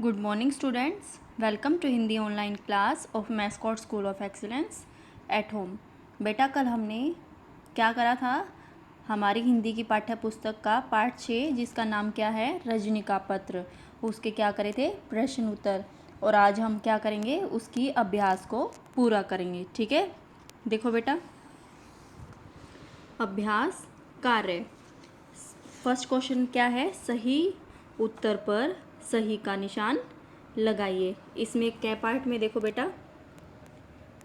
Good morning students. Welcome to Hindi online class of mascot school of excellence at home. बेटा कल हमने क्या करा था, हमारी हिंदी की पाठ्य पुस्तक का पाठ 6 जिसका नाम क्या है रजनी का पत्र, उसके क्या करे थे प्रश्न उत्तर। और आज हम क्या करेंगे उसकी अभ्यास को पूरा करेंगे। ठीक है, देखो बेटा अभ्यास कार्य। फर्स्ट क्वेश्चन क्या है, सही उत्तर पर सही का निशान लगाइए। इसमें क्या पाठ में देखो बेटा,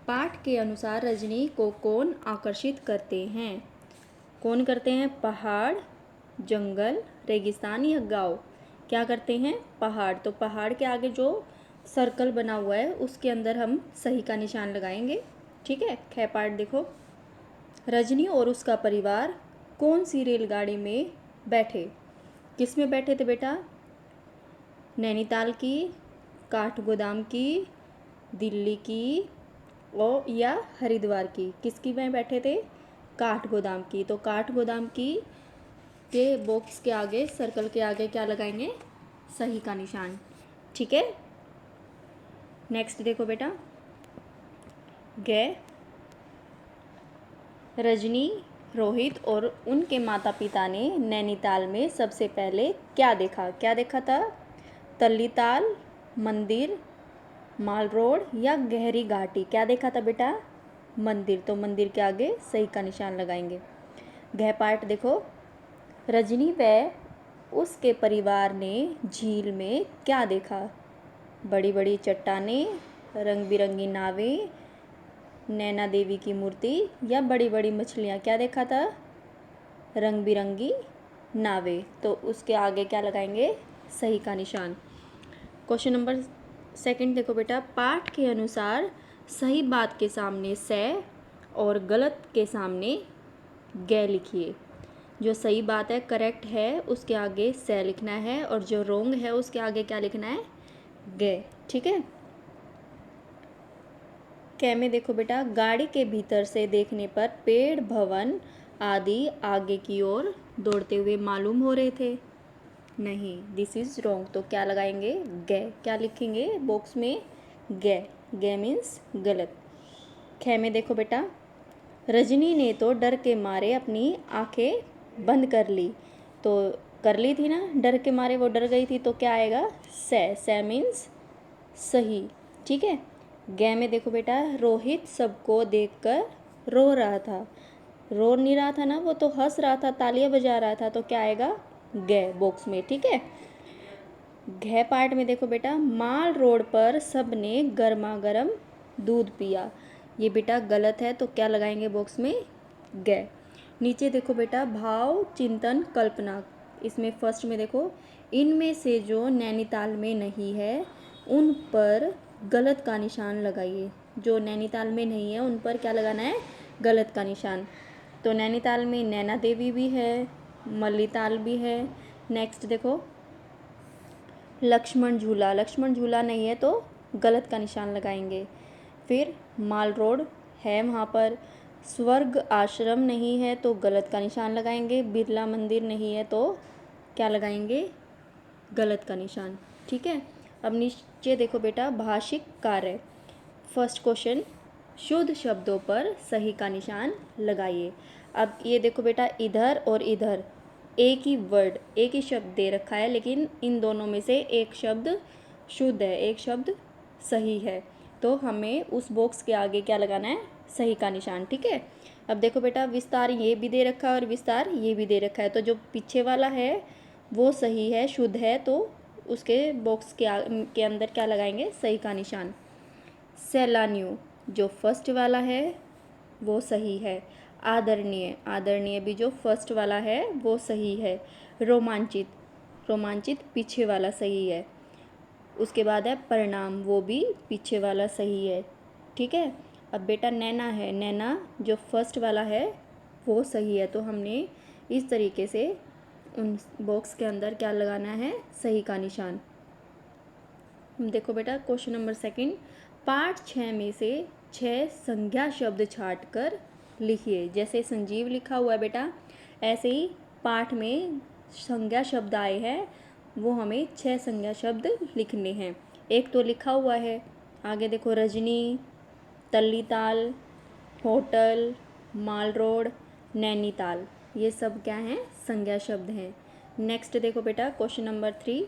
पाठ के अनुसार रजनी को कौन आकर्षित करते हैं। कौन करते हैं, पहाड़, जंगल, रेगिस्तान या गांव। क्या करते हैं, पहाड़। तो पहाड़ के आगे जो सर्कल बना हुआ है उसके अंदर हम सही का निशान लगाएंगे। ठीक है, ख पाठ देखो, रजनी और उसका परिवार कौन सी रेलगाड़ी में बैठे। किस में बैठे थे बेटा, नैनीताल की, काठगोदाम की, दिल्ली की और या हरिद्वार की। किसकी में बैठे थे, काठगोदाम की। तो काठगोदाम की के बॉक्स के आगे सर्कल के आगे क्या लगाएंगे, सही का निशान। ठीक है, नेक्स्ट देखो बेटा, ग रजनी, रोहित और उनके माता पिता ने नैनीताल में सबसे पहले क्या देखा। क्या देखा था, तल्ली ताल, मंदिर, माल रोड या गहरी घाटी। क्या देखा था बेटा, मंदिर। तो मंदिर के आगे सही का निशान लगाएंगे। गह पाठ देखो, रजनी व उसके परिवार ने झील में क्या देखा। बड़ी बड़ी चट्टानें, रंग बिरंगी नावें, नैना देवी की मूर्ति या बड़ी बड़ी मछलियाँ। क्या देखा था, रंग बिरंगी नावें। तो उसके आगे क्या लगाएंगे, सही का निशान। क्वेश्चन नंबर सेकंड देखो बेटा, पाठ के अनुसार सही बात के सामने से और गलत के सामने ग लिखिए। जो सही बात है, करेक्ट है, उसके आगे से लिखना है और जो रोंग है उसके आगे क्या लिखना है, ग। ठीक है, कै में देखो बेटा, गाड़ी के भीतर से देखने पर पेड़, भवन आदि आगे की ओर दौड़ते हुए मालूम हो रहे थे। नहीं, दिस इज रॉन्ग। तो क्या लगाएंगे, गे। क्या लिखेंगे बॉक्स में, गे। गे मीन्स गलत। ख में देखो बेटा, रजनी ने तो डर के मारे अपनी आंखें बंद कर ली। तो कर ली थी ना, डर के मारे वो डर गई थी। तो क्या आएगा, से मीन्स सही। ठीक है, गे में देखो बेटा, रोहित सबको देखकर रो रहा था। रो नहीं रहा था ना, वो तो हंस रहा था, तालियां बजा रहा था। तो क्या आएगा, गे बॉक्स में। ठीक है, घ पार्ट में देखो बेटा, माल रोड पर सबने गर्मा गर्म दूध पिया। ये बेटा गलत है, तो क्या लगाएंगे बॉक्स में, ग। नीचे देखो बेटा, भाव, चिंतन, कल्पना। इसमें फर्स्ट में देखो, इनमें से जो नैनीताल में नहीं है उन पर गलत का निशान लगाइए। जो नैनीताल में नहीं है उन पर क्या लगाना है, गलत का निशान। तो नैनीताल में नैना देवी भी है, मल्लीताल भी है। नेक्स्ट देखो, लक्ष्मण झूला, लक्ष्मण झूला नहीं है तो गलत का निशान लगाएंगे। फिर माल रोड है वहाँ पर, स्वर्ग आश्रम नहीं है तो गलत का निशान लगाएंगे। बिरला मंदिर नहीं है तो क्या लगाएंगे, गलत का निशान। ठीक है, अब नीचे देखो बेटा, भाषिक कार्य। फर्स्ट क्वेश्चन, शुद्ध शब्दों पर सही का निशान लगाइए। अब ये देखो बेटा, इधर और इधर एक ही वर्ड, एक ही शब्द दे रखा है, लेकिन इन दोनों में से एक शब्द शुद्ध है, एक शब्द सही है। तो हमें उस बॉक्स के आगे क्या लगाना है, सही का निशान। ठीक है, अब देखो बेटा, विस्तार ये भी दे रखा है और विस्तार ये भी दे रखा है। तो जो पीछे वाला है वो सही है, शुद्ध है, तो उसके बॉक्स के अंदर क्या लगाएंगे, सही का निशान। सैलानियों, जो फर्स्ट वाला है वो सही है। आदरणीय, आदरणीय भी जो फर्स्ट वाला है वो सही है। रोमांचित, रोमांचित पीछे वाला सही है। उसके बाद है परिणाम, वो भी पीछे वाला सही है। ठीक है, अब बेटा नैना है, नैना जो फर्स्ट वाला है वो सही है। तो हमने इस तरीके से उन बॉक्स के अंदर क्या लगाना है, सही का निशान। देखो बेटा क्वेश्चन नंबर सेकंड, पाठ 6 में से 6 संज्ञा शब्द छाट कर लिखिए। जैसे संजीव लिखा हुआ है बेटा, ऐसे ही पाठ में संज्ञा शब्द आए हैं वो हमें 6 संज्ञा शब्द लिखने हैं। एक तो लिखा हुआ है, आगे देखो रजनी, तल्लीताल, होटल, माल रोड, नैनीताल, ये सब क्या हैं? संज्ञा शब्द हैं। नेक्स्ट देखो बेटा क्वेश्चन नंबर 3,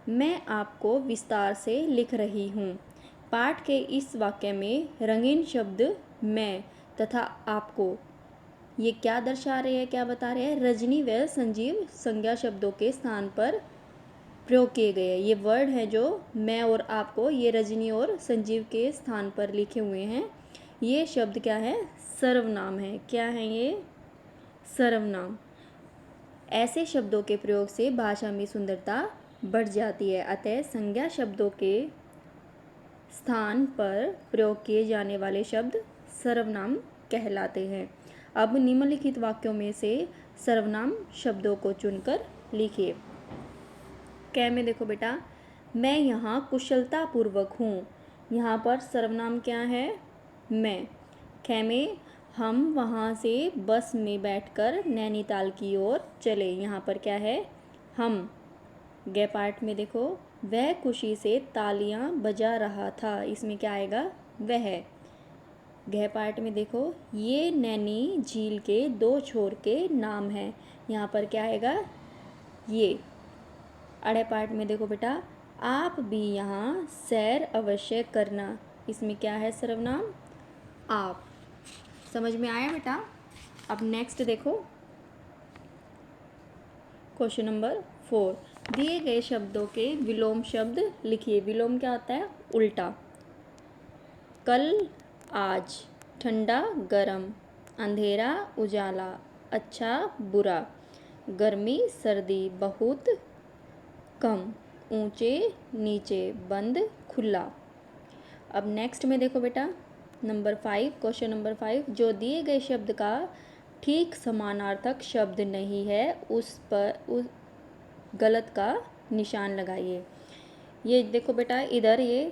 मैं आपको विस्तार से लिख रही हूँ। पाठ के इस वाक्य में रंगीन शब्द मैं तथा आपको ये क्या दर्शा रहे हैं, क्या बता रहे हैं? रजनी व संजीव संज्ञा शब्दों के स्थान पर प्रयोग किए गए हैं। ये वर्ड है जो मैं और आपको, ये रजनी और संजीव के स्थान पर लिखे हुए हैं। ये शब्द क्या है? सर्वनाम है। क्या है ये? सर्वनाम। ऐसे शब्दों के प्रयोग से भाषा में सुंदरता बढ़ जाती है, अतः संज्ञा शब्दों के स्थान पर प्रयोग किए जाने वाले शब्द सर्वनाम कहलाते हैं। अब निम्नलिखित वाक्यों में से सर्वनाम शब्दों को चुनकर लिखिए। कै में देखो बेटा, मैं यहाँ कुशलतापूर्वक हूँ। यहाँ पर सर्वनाम क्या है? मैं। कै में, हम वहाँ से बस में बैठकर नैनीताल की ओर चले। यहाँ पर क्या है? हम। गे पार्ट में देखो, वह खुशी से तालियां बजा रहा था। इसमें क्या आएगा? वह। घ पार्ट में देखो, ये नैनी झील के 2 छोर के नाम हैं। यहाँ पर क्या आएगा? ये। अड़े पार्ट में देखो बेटा, आप भी यहाँ सैर अवश्य करना। इसमें क्या है? सर्वनाम आप। समझ में आया बेटा? अब नेक्स्ट देखो क्वेश्चन नंबर 4, दिए गए शब्दों के विलोम शब्द लिखिए। विलोम क्या होता है? उल्टा। कल आज, ठंडा गरम, अंधेरा उजाला, अच्छा बुरा, गर्मी सर्दी, बहुत कम, ऊंचे नीचे, बंद खुला। अब नेक्स्ट में देखो बेटा नंबर 5, क्वेश्चन नंबर 5, जो दिए गए शब्द का ठीक समानार्थक शब्द नहीं है उस गलत का निशान लगाइए। ये देखो बेटा, इधर ये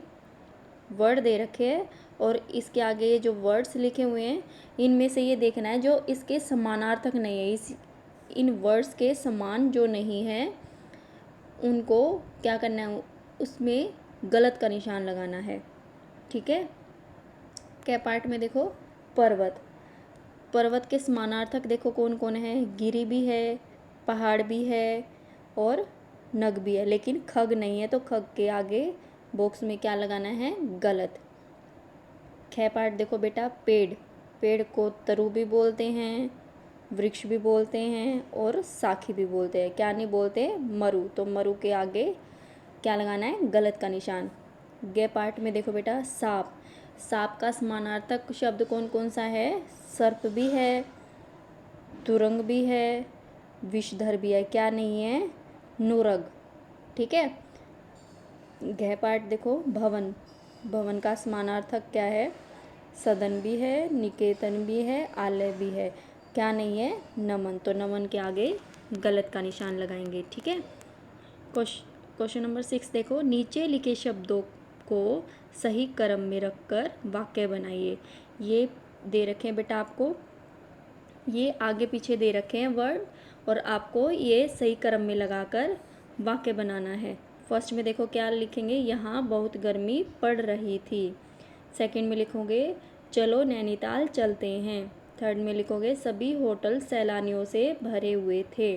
वर्ड दे रखे हैं और इसके आगे ये जो वर्ड्स लिखे हुए हैं, इनमें से ये देखना है जो इसके समानार्थक नहीं है, इन वर्ड्स के समान जो नहीं है उनको क्या करना है? उसमें गलत का निशान लगाना है। ठीक है? क्या पार्ट में देखो, पर्वत। पर्वत के समानार्थक देखो कौन कौन है? गिरी भी है, पहाड़ भी है और नग भी है, लेकिन खग नहीं है, तो खग के आगे बॉक्स में क्या लगाना है? गलत। ख पार्ट देखो बेटा, पेड़। पेड़ को तरु भी बोलते हैं, वृक्ष भी बोलते हैं और साखी भी बोलते हैं। क्या नहीं बोलते? मरु। तो मरु के आगे क्या लगाना है? गलत का निशान। गे पार्ट में देखो बेटा, सांप। सांप का समानार्थक शब्द कौन कौन सा है? सर्प भी है, तुरंग भी है, विषधर भी है। क्या नहीं है? नुरग। ठीक है? घ पार्ट देखो, भवन। भवन का समानार्थक क्या है? सदन भी है, निकेतन भी है, आलय भी है। क्या नहीं है? नमन। तो नमन के आगे गलत का निशान लगाएंगे। ठीक है? क्वेश्चन नंबर 6 देखो, नीचे लिखे शब्दों को सही क्रम में रखकर वाक्य बनाइए। ये दे रखे हैं बेटा आपको, ये आगे पीछे दे रखे हैं वर्ड और आपको ये सही क्रम में लगाकर वाक्य बनाना है। फर्स्ट में देखो क्या लिखेंगे? यहाँ बहुत गर्मी पड़ रही थी। सेकंड में लिखोगे चलो नैनीताल चलते हैं। थर्ड में लिखोगे सभी होटल सैलानियों से भरे हुए थे।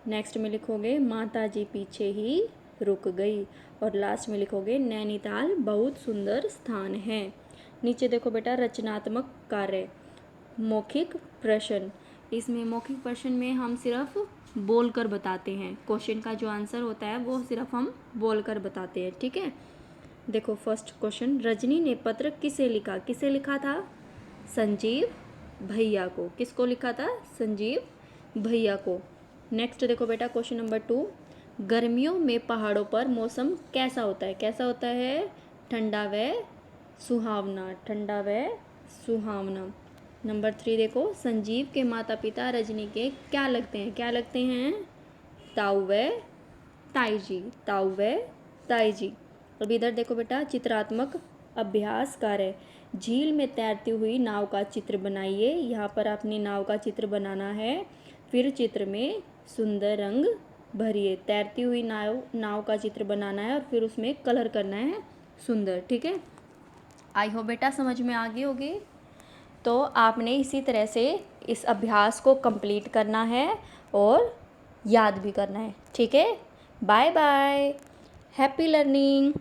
नेक्स्ट में लिखोगे माता जी पीछे ही रुक गई। और लास्ट में लिखोगे नैनीताल बहुत सुंदर स्थान है। नीचे देखो बेटा, रचनात्मक कार्य। मौखिक प्रश्न। इसमें मौखिक प्रश्न में हम सिर्फ बोलकर बताते हैं। क्वेश्चन का जो आंसर होता है वो सिर्फ हम बोलकर बताते हैं। ठीक है? देखो फर्स्ट क्वेश्चन, रजनी ने पत्र किसे लिखा? किसे लिखा था? संजीव भैया को। किसको लिखा था? संजीव भैया को। नेक्स्ट देखो बेटा क्वेश्चन नंबर 2, गर्मियों में पहाड़ों पर मौसम कैसा होता है? कैसा होता है? ठंडा व सुहावना। ठंडा व सुहावना। नंबर 3 देखो, संजीव के माता पिता रजनी के क्या लगते हैं? क्या लगते हैं? ताऊ व ताई जी। ताऊ व ताई जी। अब इधर देखो बेटा, चित्रात्मक अभ्यास कार्य। झील में तैरती हुई नाव का चित्र बनाइए। यहाँ पर आपने नाव का चित्र बनाना है। फिर चित्र में सुंदर रंग भरिए। तैरती हुई नाव का चित्र बनाना है और फिर उसमें कलर करना है सुंदर। ठीक है, आई होप बेटा समझ में आ गई होगी। तो आपने इसी तरह से इस अभ्यास को कंप्लीट करना है और याद भी करना है। ठीक है, बाय बाय, हैप्पी लर्निंग।